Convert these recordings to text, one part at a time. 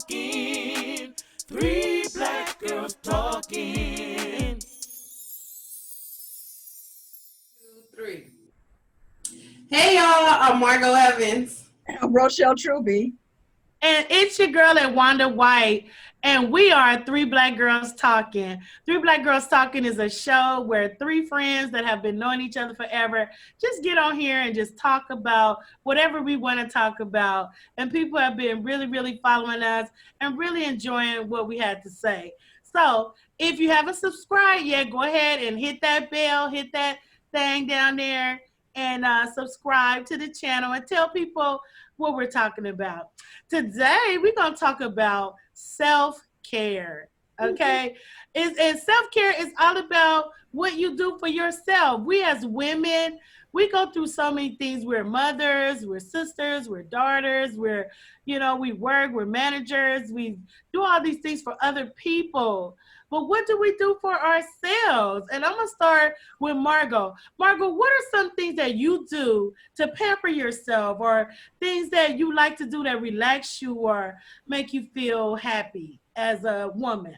talking. Three black girls talking. Three. Hey y'all, I'm Margot Evans. I'm Rochelle Truby. And it's your girl Edwonda White. And we are Three Black Girls Talking. Three Black Girls Talking is a show where three friends that have been knowing each other forever just get on here and just talk about whatever we want to talk about. And people have been really, really following us and really enjoying what we had to say. So if you haven't subscribed yet, go ahead and hit that bell, hit that thing down there, and subscribe to the channel and tell people what we're talking about. Today, we're going to talk about self-care, okay? And self-care is all about what you do for yourself. We as women, we go through so many things. We're mothers, we're sisters, we're daughters, we work, we're managers. We do all these things for other people. But what do we do for ourselves? And I'm going to start with Margot. Margot, what are some things that you do to pamper yourself, or things that you like to do that relax you or make you feel happy as a woman?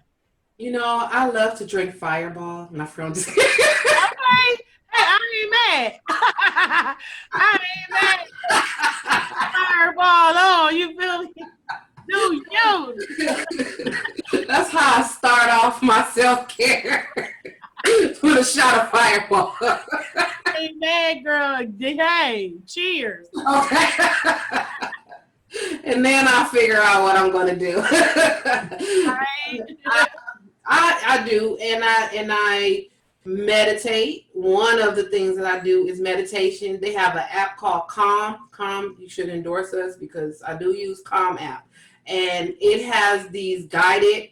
You know, I love to drink Fireball. My friend. Okay. Hey, I ain't mad. I ain't mad. Fireball on, you feel me? Do you? That's how I start off my self-care. With a shot of Fireball. Hey, mad girl. Hey, cheers. Okay. And then I'll figure out what I'm going to do. Right. I do, and I meditate. One of the things that I do is meditation. They have an app called Calm. Calm, you should endorse us because I do use Calm app. And it has these guided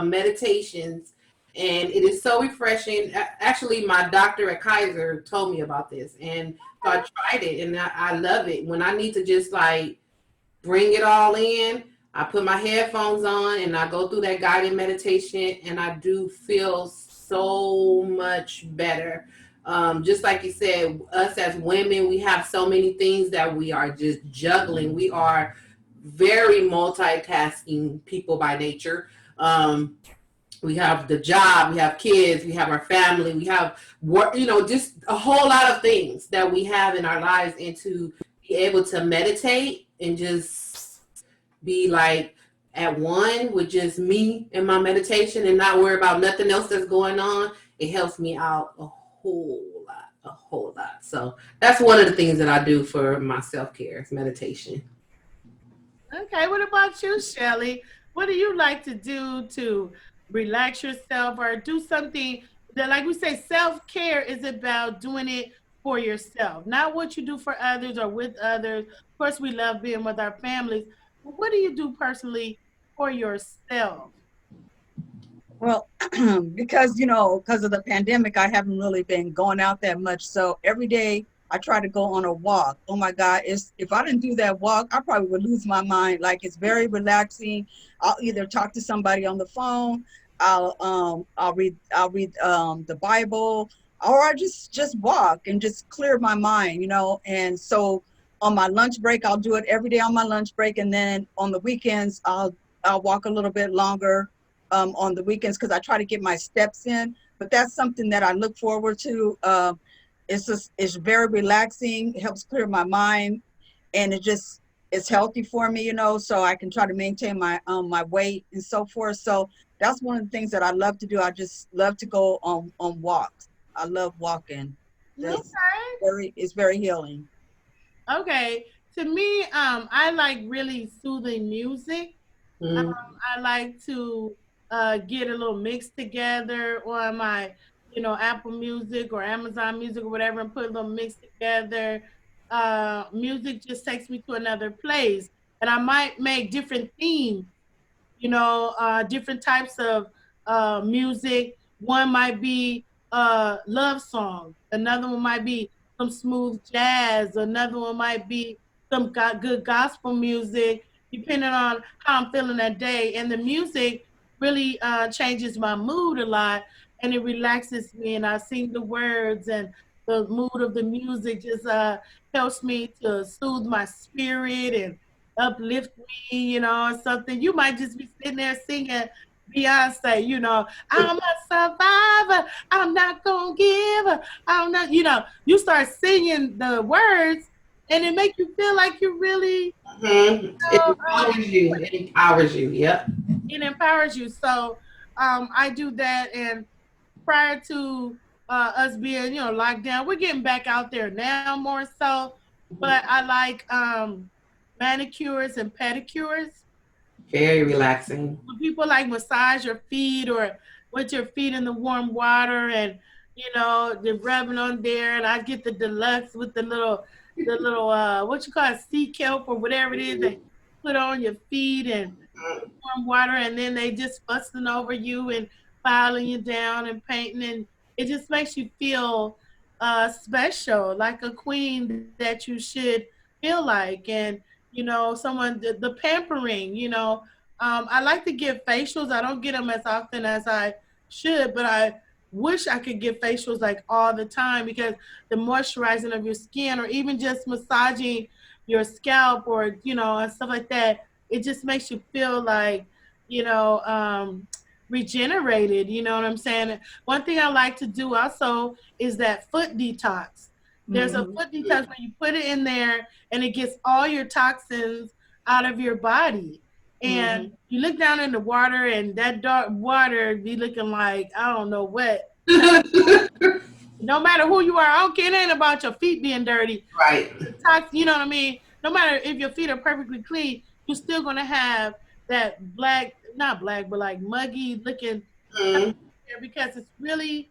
meditations, and it is so refreshing. Actually, my doctor at Kaiser told me about this, and so I tried it, and I love it. When I need to just like bring it all in, I put my headphones on and I go through that guided meditation, and I do feel so much better. Just like you said, us as women, we have so many things that we are just juggling. We are very multitasking people by nature. We have the job, we have kids, we have our family, we have work, just a whole lot of things that we have in our lives. And to be able to meditate and just be like at one with just me and my meditation and not worry about nothing else that's going on, it helps me out a whole lot. So that's one of the things that I do for my self-care is meditation. Okay, what about you, Shelly? What do you like to do to relax yourself or do something that, like we say, self-care is about doing it for yourself, not what you do for others or with others. Of course, we love being with our families. But what do you do personally for yourself? Well, because of the pandemic, I haven't really been going out that much. So every day I try to go on a walk. Oh my God, if I didn't do that walk, I probably would lose my mind. Like, it's very relaxing. I'll either talk to somebody on the phone, I'll read the Bible, or I just walk and just clear my mind, And so on my lunch break, I'll do it every day on my lunch break, and then on the weekends, I'll walk a little bit longer on the weekends because I try to get my steps in. But that's something that I look forward to. It's very relaxing. It helps clear my mind, and it's healthy for me, so I can try to maintain my weight and so forth. So that's one of the things that I love to do. I just love to go on walks. I love walking. It's very healing. Okay. To me, I like really soothing music. Mm. I like to get a little mix together on my, Apple Music or Amazon Music or whatever, and put a little mix together. Music just takes me to another place, and I might make different themes, different types of music. One might be love songs. Another one might be some smooth jazz. Another one might be some good gospel music, depending on how I'm feeling that day. And the music really changes my mood a lot, and it relaxes me. And I sing the words, and the mood of the music just helps me to soothe my spirit and uplift me, or something. You might just be sitting there singing Beyonce, I'm a survivor. I'm not gonna give. I'm not, you start singing the words and it make you feel like you really, Mhm. It know, empowers you. It empowers you. Yep. it empowers you. So I do that. And prior to us being, locked down, we're getting back out there now more so. But I like manicures and pedicures. Very relaxing. When people like massage your feet or put your feet in the warm water and they're rubbing on there, and I get the deluxe with the little what you call it, sea kelp or whatever it is they put on your feet and warm water, and then they just fussing over you and filing you down and painting, and it just makes you feel special, like a queen that you should feel like. And someone the pampering. I like to get facials. I don't get them as often as I should, but I wish I could get facials like all the time, because the moisturizing of your skin, or even just massaging your scalp, or and stuff like that, it just makes you feel like you know regenerated. You know what I'm saying? One thing I like to do also is that foot detox. There's a Hmm. foot detox where you put it in there and it gets all your toxins out of your body. And Hmm. you look down in the water, and that dark water be looking like I don't know what. No matter who you are, I don't care. It ain't about your feet being dirty. Right. You know what I mean? No matter if your feet are perfectly clean, you're still gonna have that black, not black, but like muggy looking Mhm. there, because it's really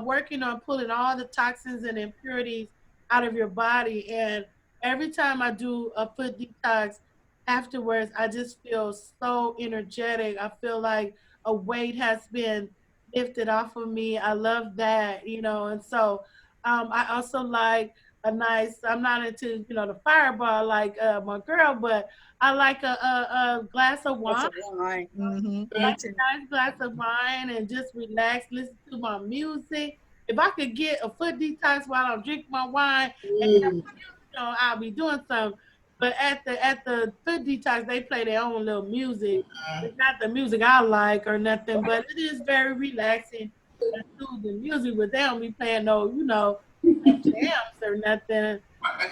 working on pulling all the toxins and impurities out of your body. And every time I do a foot detox, afterwards, I just feel so energetic. I feel like a weight has been lifted off of me. I love that. And so I also like a nice, I'm not into, the fireball like my girl, but I like a glass of That's wine. a wine. Hmm. Me Like too. a nice glass of wine and just relax, listen to my music. If I could get a foot detox while I'm drinking my wine, and Mm. I'll be doing something. But at the foot detox, they play their own little music. It's not the music I like or nothing, but it is very relaxing and soothing music. But they don't be playing no jams or nothing.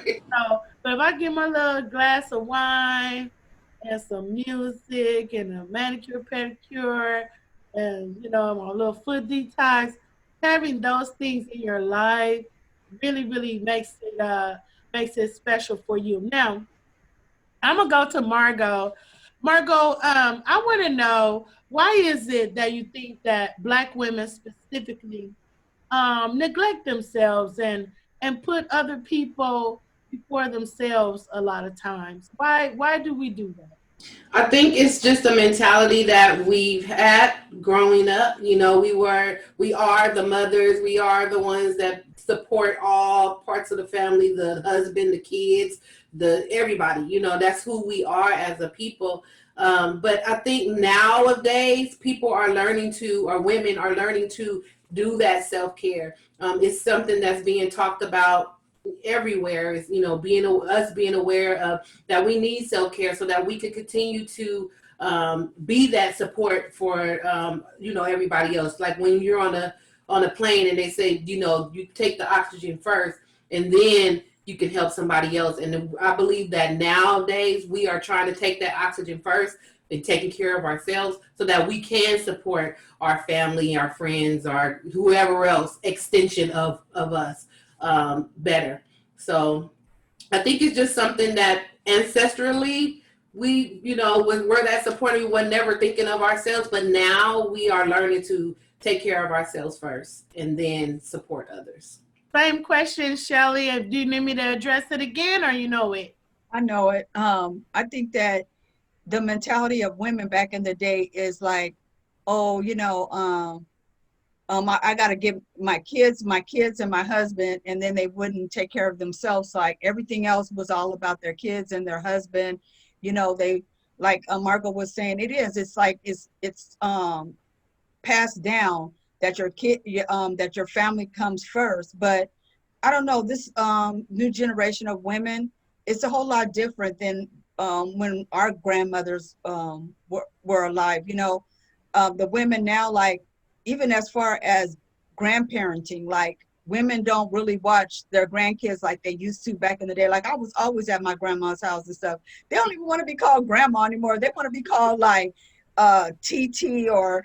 So, but if I get my little glass of wine and some music and a manicure, pedicure, and my little foot detox, having those things in your life really, really makes it special for you. Now, I'm gonna go to Margot. Margot, I want to know, why is it that you think that Black women specifically neglect themselves and put other people before themselves a lot of times? Why do we do that? I think it's just a mentality that we've had growing up. We are the mothers, we are the ones that support all parts of the family, the husband, the kids, the everybody. That's who we are as a people. But I think nowadays people are learning to, or women are learning to do that self care. It's something that's being talked about everywhere. Is being aware of that we need self care so that we can continue to be that support for everybody else. Like when you're on a plane and they say you take the oxygen first and then you can help somebody else. And I believe that nowadays we are trying to take that oxygen first and taking care of ourselves so that we can support our family, our friends, our whoever else extension of us better. So I think it's just something that ancestrally we, we're that supportive. We were never thinking of ourselves, but now we are learning to take care of ourselves first and then support others. Same question, Shelly. Do you need me to address it again, or you know it? I know it. I think that the mentality of women back in the day is like, oh, I got to give my kids and my husband, and then they wouldn't take care of themselves. Like everything else was all about their kids and their husband. They, like Margot was saying, it's like it's passed down that that your family comes first. But I don't know, this new generation of women, it's a whole lot different than when our grandmothers were alive. The women now, like, even as far as grandparenting, like, women don't really watch their grandkids like they used to back in the day. Like, I was always at my grandma's house and stuff. They don't even want to be called grandma anymore. They want to be called like TT or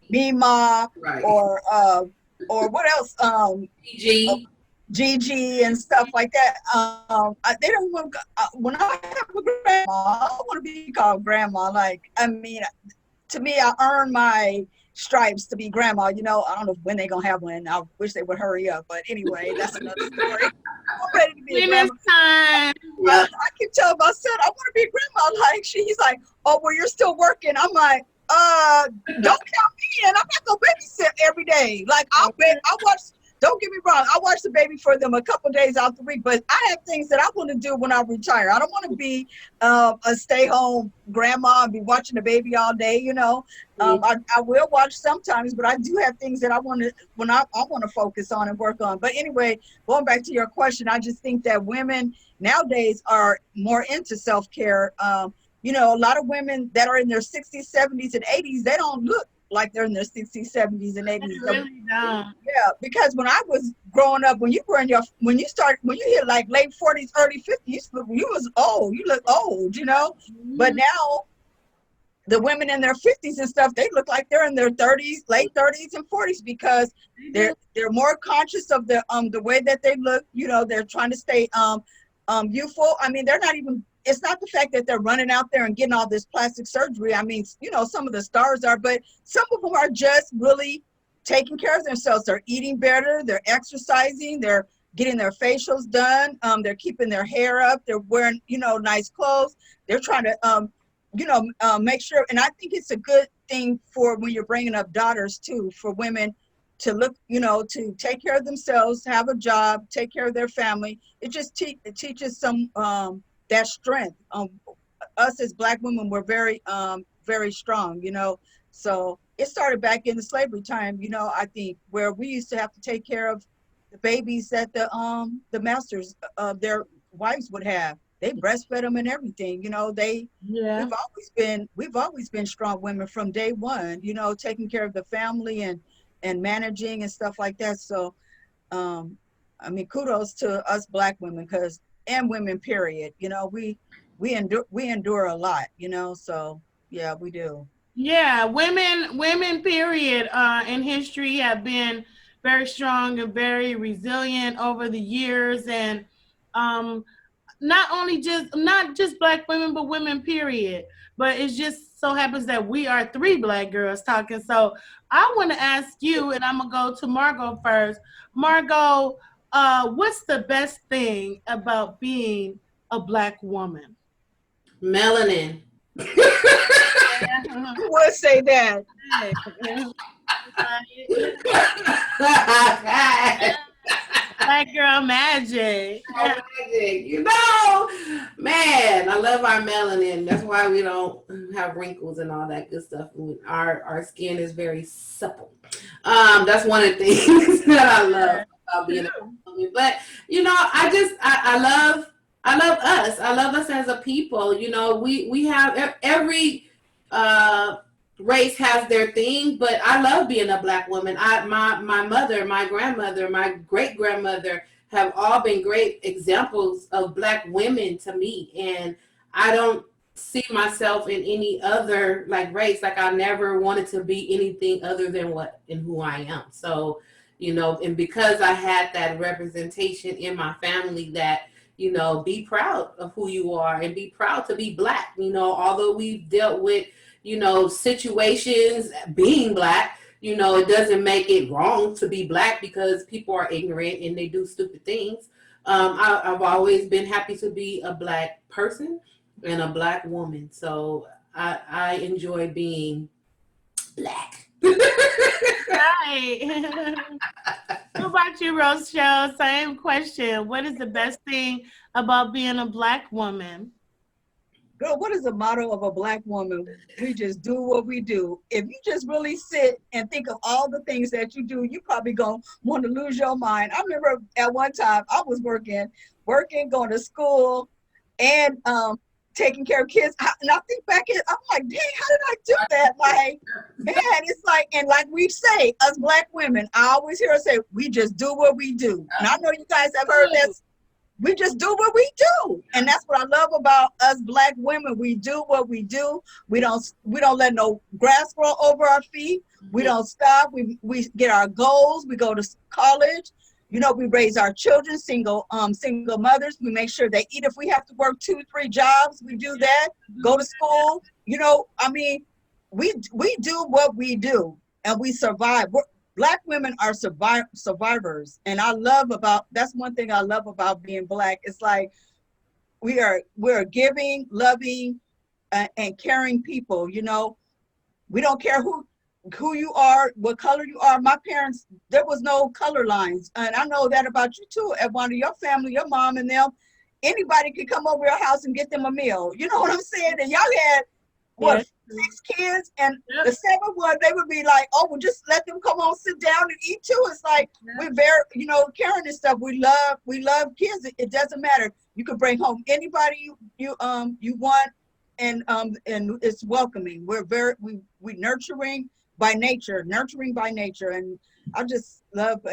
Mima Right. or what else? PG. Gigi and stuff like that. They don't want. When I have a grandma, I don't want to be called grandma. Like, I mean, to me, I earned my stripes to be grandma. I don't know when they're gonna have one. I wish they would hurry up. But anyway, that's another story. I'm ready to be a Venus grandma. time. Yeah. I keep telling my son I want to be a grandma. Like, he's like, oh, well, you're still working. I'm like, don't count me in. I'm not gonna babysit every day. Like, I watch. Don't get me wrong. I watch the baby for them a couple days out the week, but I have things that I want to do when I retire. I don't want to be a stay-home grandma and be watching the baby all day. I will watch sometimes, but I do have things that I want to I want to focus on and work on. But anyway, going back to your question, I just think that women nowadays are more into self-care. A lot of women that are in their 60s, 70s, and 80s, they don't look like they're in their 60s, 70s, and 80s. They really don't. Yeah, because when I was growing up, when you hit like late 40s, early 50s, you was old. You look old, But now the women in their 50s and stuff, they look like they're in their 30s, late 30s and 40s, because they're more conscious of the way that they look. They're trying to stay youthful. I mean, they're not even. It's not the fact that they're running out there and getting all this plastic surgery. I mean, some of the stars are, but some of them are just really taking care of themselves. They're eating better. They're exercising. They're getting their facials done. They're keeping their hair up. They're wearing, nice clothes. They're trying to, make sure. And I think it's a good thing for when you're bringing up daughters too, for women to look, to take care of themselves, have a job, take care of their family. It just it teaches some that strength. Us as Black women, we're very, very strong, So it started back in the slavery time, I think, where we used to have to take care of the babies that the masters of their wives would have. They breastfed them and everything, Yeah. we've always been strong women from day one, taking care of the family and managing and stuff like that. So I mean, kudos to us Black women, and women, period. We endure a lot, so yeah, we do. Yeah, women, period, in history have been very strong and very resilient over the years, and um, not just Black women, but women, period. But it just so happens that we are three Black girls talking. So I want to ask you, and I'm gonna go to Margot first. Margot, what's the best thing about being a Black woman? Melanin. I would say that. Black girl magic. Man, I love our melanin. That's why we don't have wrinkles and all that good stuff. Our skin is very supple. That's one of the things that I love about being a woman. But I love us. I love us as a people. We have every race has their thing, but I love being a Black woman. My mother, my grandmother, my great grandmother have all been great examples of Black women to me, and I don't see myself in any other race. Like, I never wanted to be anything other than what and who I am. So, and because I had that representation in my family, that be proud of who you are and be proud to be Black. Although we've dealt with situations being Black, it doesn't make it wrong to be Black, because people are ignorant and they do stupid things. I've always been happy to be a Black person and a Black woman. So I enjoy being Black. Right. What about you, Rochelle? Same question. What is the best thing about being a Black woman? Girl, what is the motto of a Black woman? We just do what we do. If you just really sit and think of all the things that you do, you probably gonna want to lose your mind. I remember at one time I was working, going to school, and taking care of kids. And I think back, I'm like, dang, how did I do that? Like, man, it's like, and like we say, us Black women, I always hear us say, we just do what we do. And I know you guys have heard this. We just do what we do. And that's what I love about us Black women. We do what we do. We don't let no grass grow over our feet. We don't stop. We get our goals. We go to college. You know, we raise our children, single mothers. We make sure they eat. If we have to work 2-3 jobs, we do that. Go to school. You know, I mean, we do what we do, and we survive. Black women are survivors, and that's one thing I love about being Black. It's like we're giving, loving, and caring people. You know, we don't care who you are, what color you are. My parents, there was no color lines, and I know that about you too. Edwonda, your family, your mom and them, anybody could come over your house and get them a meal. You know what I'm saying? And y'all had what? 6 kids, and the 7th one, they would be like, oh, well, just let them come on, sit down and eat too. It's like, we're very, you know, caring and stuff. We love kids. It doesn't matter. You can bring home anybody you want, and it's welcoming. We're we nurturing by nature, and I just love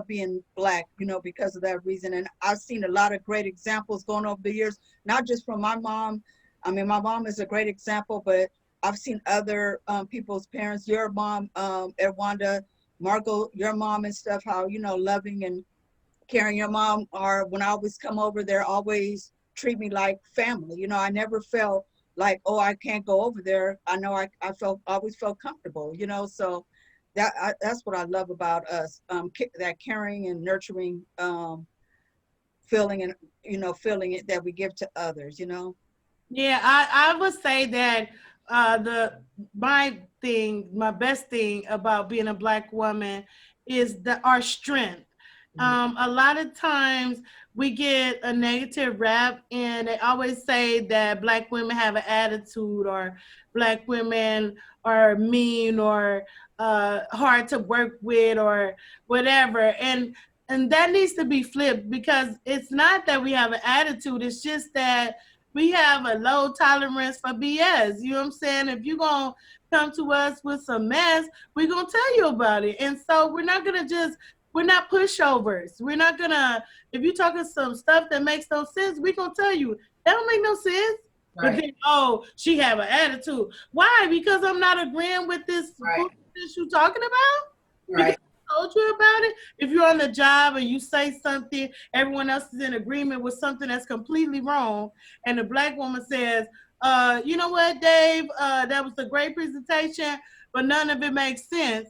being Black, you know, because of that reason. And I've seen a lot of great examples going over the years, not just from my mom. I mean, my mom is a great example, but I've seen other people's parents, your mom, Edwonda, Margot, your mom and stuff, how, you know, loving and caring your mom are. When I always come over, they always treat me like family. You know, I never felt like, oh, I can't go over there. I know I always felt comfortable, you know, so that's what I love about us, that caring and nurturing feeling, and, you know, feeling it that we give to others, you know. Yeah, I would say that my best thing about being a Black woman is our strength. A lot of times we get a negative rap, and they always say that Black women have an attitude, or Black women are mean, or hard to work with, or whatever. And that needs to be flipped, because it's not that we have an attitude. It's just that we have a low tolerance for BS. You know what I'm saying? If you're going to come to us with some mess, we're going to tell you about it. And so we're not pushovers. We're not going to, if you're talking some stuff that makes no sense, we're going to tell you, that don't make no sense. Right. But then, oh, she have an attitude. Why? Because I'm not agreeing with this you're talking about? Right. Told you about it. If you're on the job and you say something, everyone else is in agreement with something that's completely wrong, and the Black woman says, you know what, Dave, that was a great presentation, but none of it makes sense.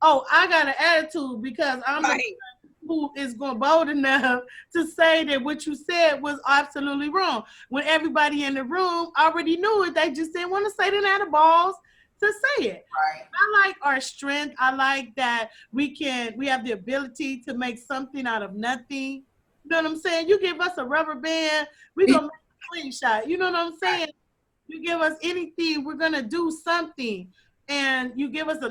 Oh, I got an attitude because I'm the one who is going bold enough to say that what you said was absolutely wrong, when everybody in the room already knew it. They just didn't want to say, they didn't have the balls to say it. Right. I like our strength. I like that we have the ability to make something out of nothing. You know what I'm saying? You give us a rubber band, we're gonna make a slingshot. You know what I'm saying? You give us anything, we're gonna do something. And you give us a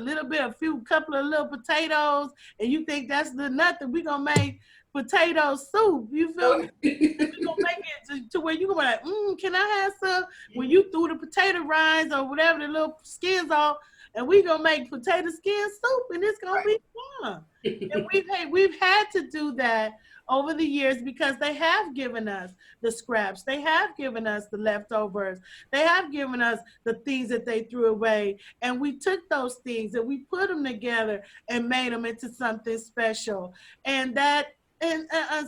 couple of little potatoes, and you think that's the nothing, we're gonna make potato soup. You feel me? We're gonna make it to where you gonna be like, can I have some? When you threw the potato rinds or whatever, the little skins off, and we gonna make potato skin soup, and it's gonna be fun. And we've had to do that over the years, because they have given us the scraps, they have given us the leftovers, they have given us the things that they threw away, and we took those things and we put them together and made them into something special. And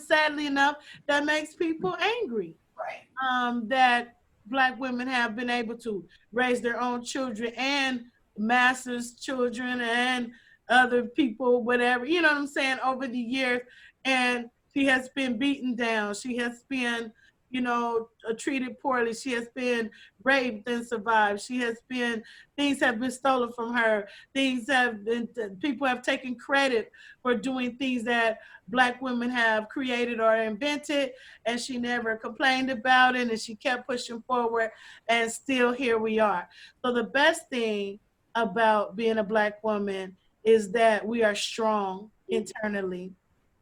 sadly enough, that makes people angry. Right. That Black women have been able to raise their own children, and masters' children, and other people, whatever, you know what I'm saying, over the years. And she has been beaten down. She has been, treated poorly. She has been raped and survived. Things have been stolen from her. People have taken credit for doing things that Black women have created or invented, and she never complained about it, and she kept pushing forward, and still here we are. So the best thing about being a Black woman is that we are strong internally,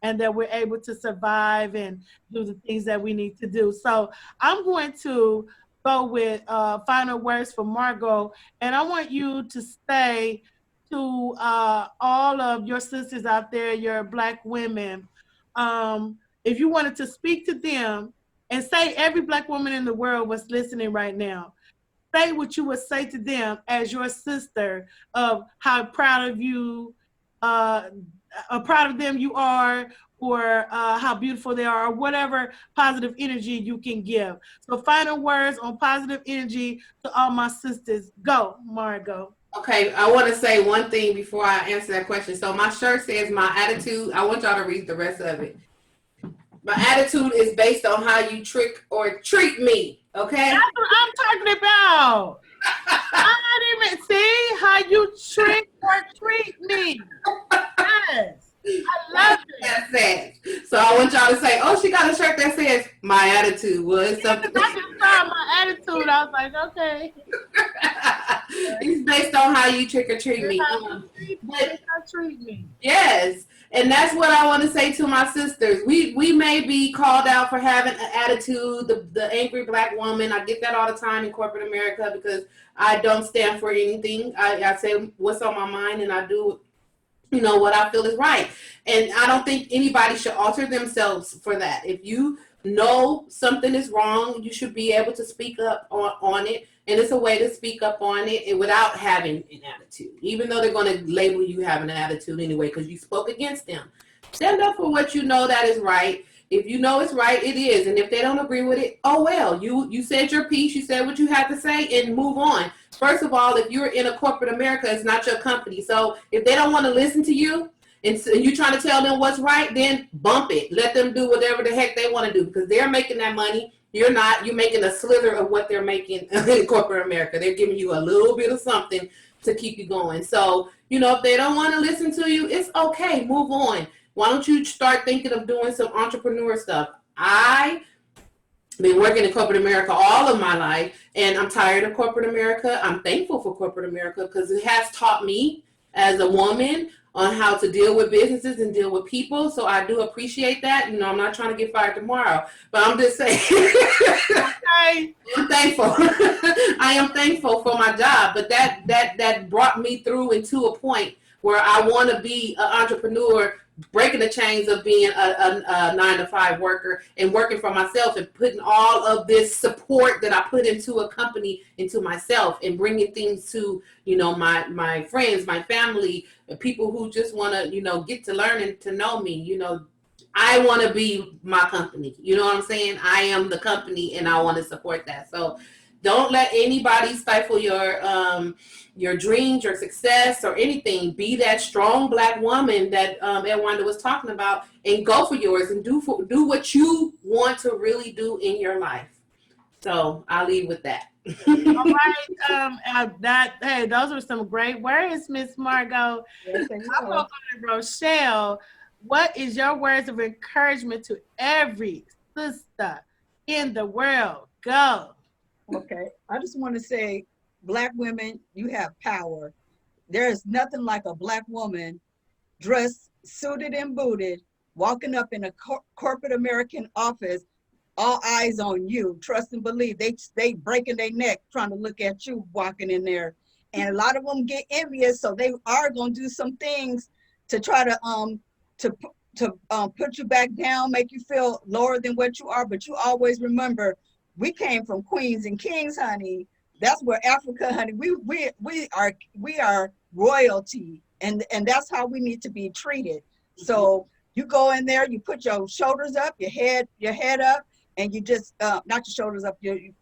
and that we're able to survive and do the things that we need to do. So I'm going to go with final words for Margot. And I want you to say to all of your sisters out there, your Black women, if you wanted to speak to them and say every Black woman in the world was listening right now, say what you would say to them as your sister of how proud of you, proud of them you are, or how beautiful they are, or whatever positive energy you can give. So final words on positive energy to all my sisters. Go, Margot. Okay, I want to say one thing before I answer that question. So my shirt says my attitude. I want y'all to read the rest of it. My attitude is based on how you trick or treat me. Okay? That's what I'm talking about. I didn't even see how you trick or treat me. Yes. I love it. That says. So I want y'all to say, oh, she got a shirt that says my attitude was something. I just saw my attitude. I was like, okay. It's based on how you trick or treat me. Treat me. Yes. And that's what I want to say to my sisters. We may be called out for having an attitude, the angry Black woman. I get that all the time in corporate America because I don't stand for anything. I say what's on my mind and I do, what I feel is right. And I don't think anybody should alter themselves for that. If you know something is wrong, you should be able to speak up on it. And it's a way to speak up on it without having an attitude, even though they're going to label you having an attitude anyway because you spoke against them. Stand up for what you know that is right. If you know it's right, it is. And if they don't agree with it, oh well. You said your piece, you said what you had to say, and move on. First of all, if you're in a corporate America, it's not your company. So if they don't want to listen to you, and you're trying to tell them what's right, then bump it. Let them do whatever the heck they want to do because they're making that money. You're not. You're making a slither of what they're making in corporate America. They're giving you a little bit of something to keep you going. So, if they don't want to listen to you, it's okay. Move on. Why don't you start thinking of doing some entrepreneur stuff? I've been working in corporate America all of my life, and I'm tired of corporate America. I'm thankful for corporate America because it has taught me as a woman on how to deal with businesses and deal with people. So I do appreciate that. I'm not trying to get fired tomorrow, but I'm just saying, I'm thankful. I am thankful for my job, but that brought me through into a point where I want to be an entrepreneur, breaking the chains of being a 9-to-5 worker and working for myself and putting all of this support that I put into a company into myself and bringing things to, my friends, my family, people who just want to, get to learn and to know me. I want to be my company. You know what I'm saying? I am the company and I want to support that. So don't let anybody stifle your dreams, your success, or anything. Be that strong Black woman that Edwonda was talking about, and go for yours and do what you want to really do in your life. So I'll leave with that. All right. Hey, those were some great words, Miss Margot. Yes, I'm going to Rochelle. What is your words of encouragement to every sister in the world? Go. Okay, I just want to say, Black women, you have power. There is nothing like a Black woman dressed, suited and booted, walking up in a corporate American office, all eyes on you, trust and believe. They breaking their neck trying to look at you walking in there. And a lot of them get envious, so they are going to do some things to try to put you back down, make you feel lower than what you are. But you always remember, we came from queens and kings, honey. That's where Africa, honey. We are royalty, and that's how we need to be treated. So you go in there, you put your shoulders up, your head up, and you just not your shoulders up. You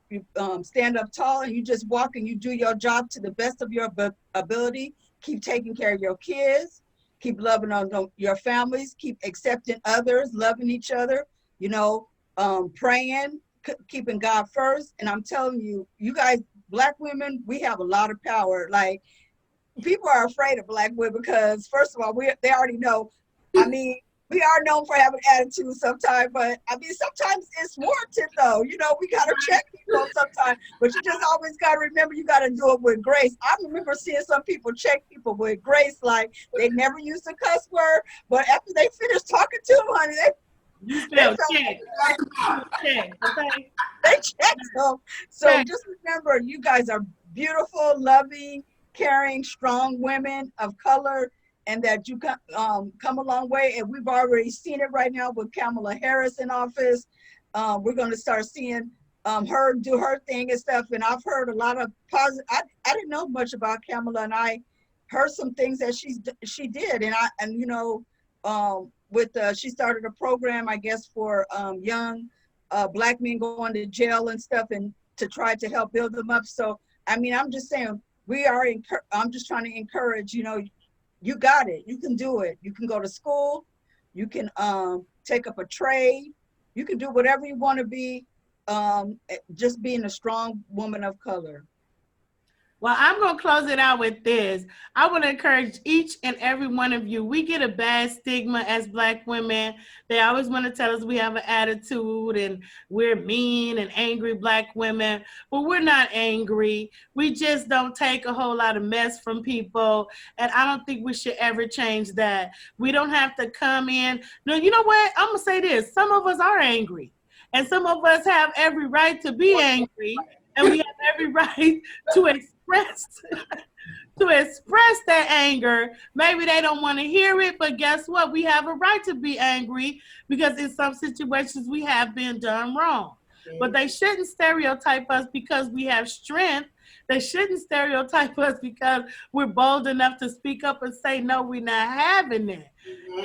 stand up tall, and you just walk and you do your job to the best of your ability. Keep taking care of your kids. Keep loving on your families. Keep accepting others, loving each other. Praying. Keeping God first. And I'm telling you, you guys, Black women, we have a lot of power. Like, people are afraid of Black women because, first of all, they already know. I mean, we are known for having attitude sometimes, but I mean, sometimes it's warranted though. We got to check people sometimes, but you just always got to remember, you got to do it with grace. I remember seeing some people check people with grace, like they never used a cuss word, but after they finished talking to them, honey, You They spelled felt check. Check. Okay. they checked. So Check. just remember, you guys are beautiful, loving, caring, strong women of color, and that you come a long way. And we've already seen it right now with Kamala Harris in office. We're going to start seeing her do her thing and stuff. And I've heard a lot of positive. I didn't know much about Kamala, and I heard some things that she did. And you know, with she started a program, I guess, for young Black men going to jail and stuff, and to try to help build them up. So I mean, I'm just saying, I'm just trying to encourage, you know, you got it, you can do it. You can go to school, you can take up a trade, you can do whatever you want to be, just being a strong woman of color. Well, I'm going to close it out with this. I want to encourage each and every one of you. We get a bad stigma as Black women. They always want to tell us we have an attitude and we're mean and angry Black women. But we're not angry. We just don't take a whole lot of mess from people. And I don't think we should ever change that. We don't have to come in. No, you know what? I'm going to say this. Some of us are angry. And some of us have every right to be angry. And we have every right to express that anger. Maybe they don't want to hear it, but guess what? We have a right to be angry because in some situations we have been done wrong. But they shouldn't stereotype us because we have strength. They shouldn't stereotype us because we're bold enough to speak up and say, no, we're not having it.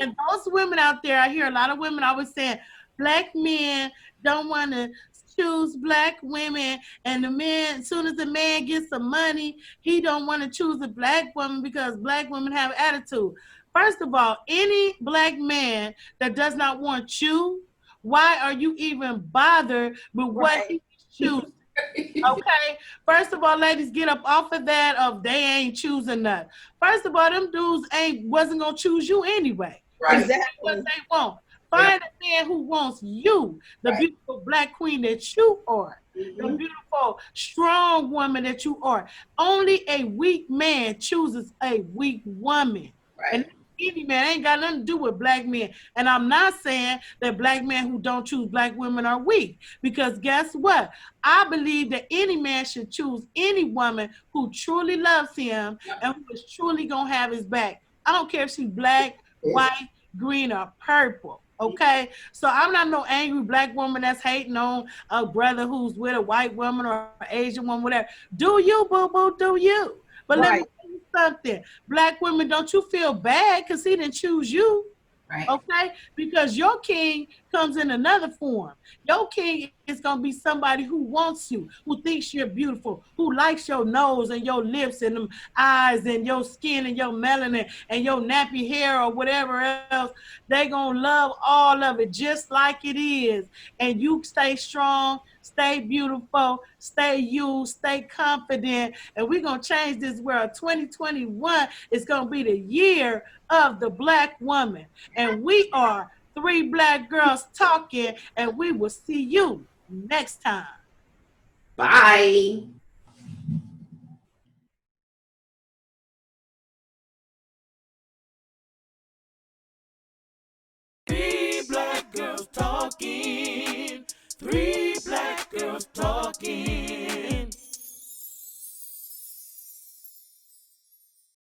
And those women out there, I hear a lot of women always saying, Black men don't want to choose Black women, and the man, as soon as the man gets some money, he don't want to choose a Black woman because Black women have attitude. First of all, any Black man that does not want you, why are you even bothered with what he chooses? Okay. First of all, ladies, get up off of that of they ain't choosing nothing. First of all, them dudes wasn't gonna choose you anyway. Right. Exactly what they want. Find a man who wants you, the beautiful Black queen that you are, the beautiful, strong woman that you are. Only a weak man chooses a weak woman. Right. And any man ain't got nothing to do with Black men. And I'm not saying that Black men who don't choose Black women are weak, because guess what? I believe that any man should choose any woman who truly loves him and who is truly gonna have his back. I don't care if she's Black, white, green, or purple. Okay, so I'm not no angry Black woman that's hating on a brother who's with a white woman or an Asian woman, whatever. Do you, boo boo? Do you? But let me tell you something. Black women, don't you feel bad because he didn't choose you? Right. Okay, because your king comes in another form. Your king is going to be somebody who wants you, who thinks you're beautiful, who likes your nose and your lips and them eyes and your skin and your melanin and your nappy hair or whatever else. They going to love all of it just like it is. And you stay strong, stay beautiful, stay you, stay confident, and we're going to change this world. 2021 is going to be the year of the Black woman. And we are 3 Black girls talking, and we will see you next time. Bye. 3 Black girls talking. 3 Black girls talking.